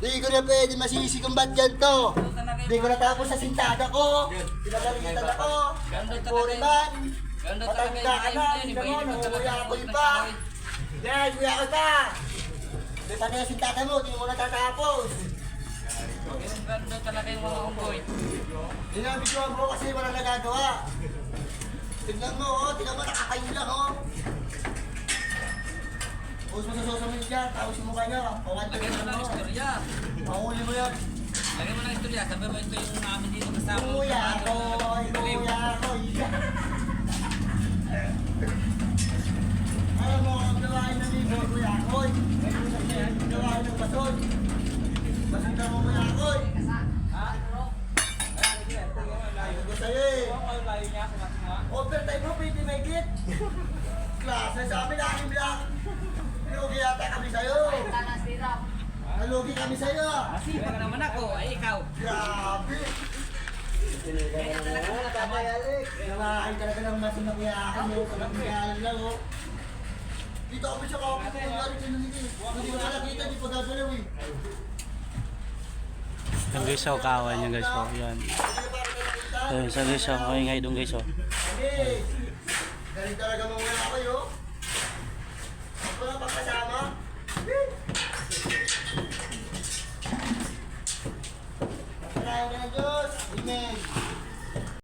Di ko na pwede masisi kung ba't ganito. Di ko natapos sa sintada ko. Pinagalitan ako. Puri man. Matanda ka na. Hindi mo, nanguya ako iba. Yan, kuya ko pa. Di pa na sintada mo, di mo natatapos. Ganda talaga yung mga unggoy. Dinabidyoan mo kasi wala nagagawa. Tignan mo, oh. Tignan mo, nakakain lang, oh. Pus mo sa social media, tapos yung mukha niya. Lagyan mo ng istorya. Mahuli mo yan. Lagyan mo ng istorya. Sabi mo ito yung namin dito kasama. Kuya ko, kuya ko, iya. Alam mo, ang gawain ng libo, kuya ko. Ang gawain ng basod. Basita mo, kuya ko. Ayaw ko sa'yo eh. Overtime mo, pwede may git. Klase, sabi na aking black. Nalugi yata kami sa'yo. Nalugi kami sa'yo. Masipag naman ako. Ay, ikaw. Grabe. Tatay Alec. Nakain talaga ng masin na kuya akin. Pagkakiyalan lang oh. Dito kami sa kapit. Hindi ko nakakita, hindi pa gagalaw eh. Yung guys, oh, kawan yung guys, oh, yan. Ayun, sa guys, oh, ingay doon guys, oh. Hindi. Galing talaga mga ako, yo.